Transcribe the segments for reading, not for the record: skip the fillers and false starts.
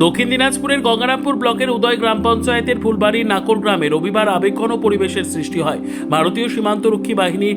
দক্ষিণ দিনাজপুরের গঙ্গারামপুর ব্লকের উদয় গ্রাম পঞ্চায়েতের ফুলবাড়ি নাকর গ্রামে রবিবার আবেগঘন পরিবেশের সৃষ্টি হয়। ভারতীয় সীমান্তরক্ষী বাহিনী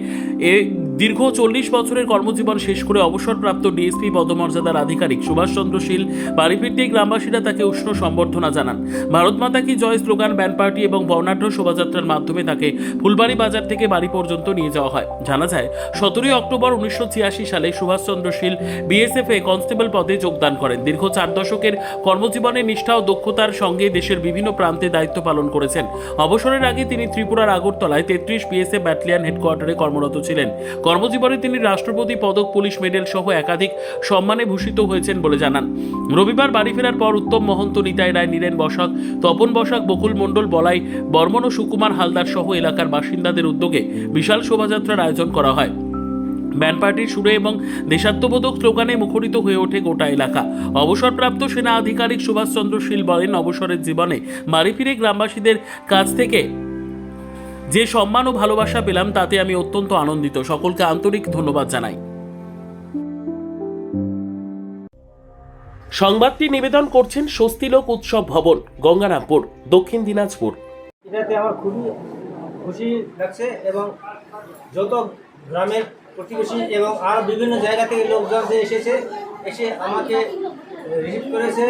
দীর্ঘ 40 বছরের কর্মজীবন শেষ করে অবসরপ্রাপ্ত ডিএসপি পদমর্যাদার আধিকারিক সুভাষচন্দ্র শীল বাড়ি ফিরতেই গ্রামবাসীরা তাকে উষ্ণ সম্বর্ধনা জানান। ভারত মাতা কি জয় স্লোগান, ব্যান্ড পার্টি এবং বর্ণাঢ্য শোভাযাত্রার মাধ্যমে তাকে ফুলবাড়ি বাজার থেকে বাড়ি পর্যন্ত নিয়ে যাওয়া হয়। জানা যায় 17 অক্টোবর 1986 সালে সুভাষচন্দ্র শীল বিএসএফে কনস্টেবল পদে যোগদান করেন। দীর্ঘ 4 দশকের কর্মজীবনে নিষ্ঠা ও দক্ষতার সঙ্গে দেশের বিভিন্ন প্রান্তে দায়িত্ব পালন করেছেন। অবসরের আগে তিনি ত্রিপুরার আগরতলায় 33 বিএসএফ ব্যাটালিয়ন হেডকোয়ার্টারে কর্মরত ছিলেন। কর্মজীবনে তিনি রাষ্ট্রপতি পদক, পুলিশ মেডেল সহ একাধিক সম্মানে ভূষিত হয়েছেন বলে জানান। রবিবার বাড়ি ফেরার পর উত্তম মহন্ত, নিতাই রায়, নীরেন বসাক, তপন বসাক, বকুল মণ্ডল, বলাই বর্মন ও সুকুমার হালদার সহ এলাকার বাসিন্দাদের উদ্যোগে বিশাল শোভাযাত্রার আয়োজন করা হয়। ব্যান্ড পার্টির সুরে এবং দেশাত্মবোধক স্লোগানে মুখরিত হয়ে ওঠে গোটা এলাকা। অবসরপ্রাপ্ত সেনা আধিকারিক সুভাষচন্দ্র শীল বলেন, অবসরের জীবনে বাড়ি ফিরে গ্রামবাসীদের কাছ থেকে যে সম্মান ও ভালোবাসা পেলাম তাতে আমি অত্যন্ত আনন্দিত। সকলকে আন্তরিক ধন্যবাদ জানাই। সংবাদটি নিবেদন করছেন স্বস্তিলোক উৎসব ভবন, গঙ্গারামপুর, দক্ষিণ দিনাজপুর। এটাতে আমার খুবই খুশি লাগছে এবং যত গ্রামের প্রতিবেশী এবং আরও বিভিন্ন জায়গা থেকে লোকজন যে এসে আমাকে রিসিভ করেছে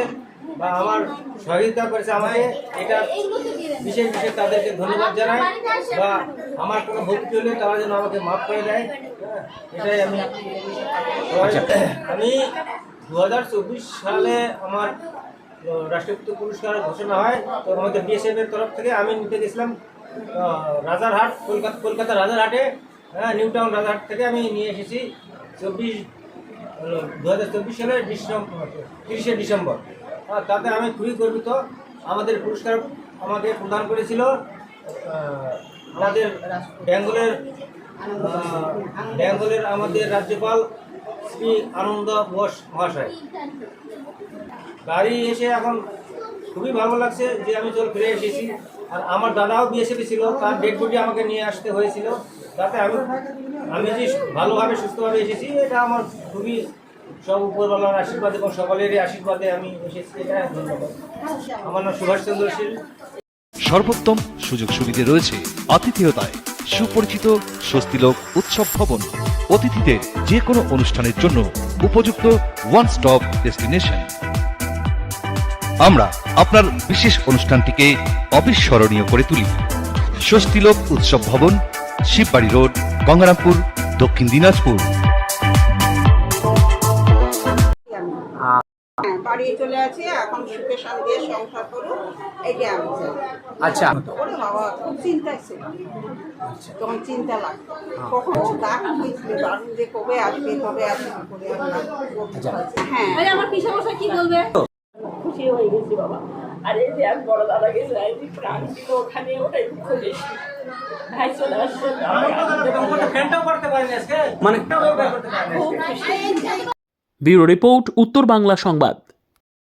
বা আমার সহযোগিতা করেছে, আমাকে এটা বিশেষ তাদেরকে ধন্যবাদ জানাই। বা আমার কোনো ভুল হলে তারা যেন আমাকে মাফ করে দেয়, এটাই আমি 2024 সালে আমার রাষ্ট্রপতি পুরস্কার ঘোষণা হয়। তো আমাদের বিএসএফের তরফ থেকে আমি নিতে গেছিলাম রাজারহাট, কলকাতা রাজারহাটে, নিউ টাউন রাজারহাট থেকে আমি নিয়ে এসেছি 2024 সালের 30শে ডিসেম্বর। তাতে আমি খুবই গর্বিত। আমাদের পুরস্কার আমাকে প্রদান করেছিল আমাদের বেঙ্গলের আমাদের রাজ্যপাল শ্রী আনন্দ বোস মহাশয়। বাড়ি এসে এখন খুবই ভালো লাগছে যে আমি চল ফিরে এসেছি। আর আমার দাদাও বিএসএফে ছিল, তার ডেড বডি আমাকে নিয়ে আসতে হয়েছিল। তাতে আমি যে ভালোভাবে সুস্থভাবে এসেছি, এটা আমার খুবই সব উপরওয়ালার আশীর্বাদ এবং সকলেরই আশীর্বাদে আমি এসেছি। এটা ধন্যবাদ। আমার নাম সুভাষচন্দ্র শীল। সর্বোত্তম সুযোগ সুবিধা রয়েছে আতিথেয়তায়। সুপরিচিত স্বস্তিলোক উৎসব ভবন, অতিথিদের যে কোনো অনুষ্ঠানের জন্য উপযুক্ত ওয়ান স্টপ ডেস্টিনেশন। আমরা আপনার বিশেষ অনুষ্ঠানটিকে অবিস্মরণীয় করে তুলি। স্বস্তিলোক উৎসব ভবন, শিববাড়ি রোড, গঙ্গারামপুর, দক্ষিণ দিনাজপুর। বাড়ি চলে আছে, এখন সুখে শান্তি সংসার করুন, এইটা আমি চাই। আচ্ছা, ওরে বাবা, খুব চিন্তায় ছিল, তখন চিন্তা লাগতো কখন ডাক হয়েছিল, দারুণ যে কবে আসবে করে হ্যাঁ, আমার পিসা মশাই কি বলবে। খুশি হয়ে গেছি বাবা। আর এই যে এক বড় দাদা গেছে প্রাণ ছিল ওখানে, ওটাই দুঃখ বেশি। ভাই চলে আসছে, ব্যুরো রিপোর্ট, উত্তর বাংলা সংবাদ।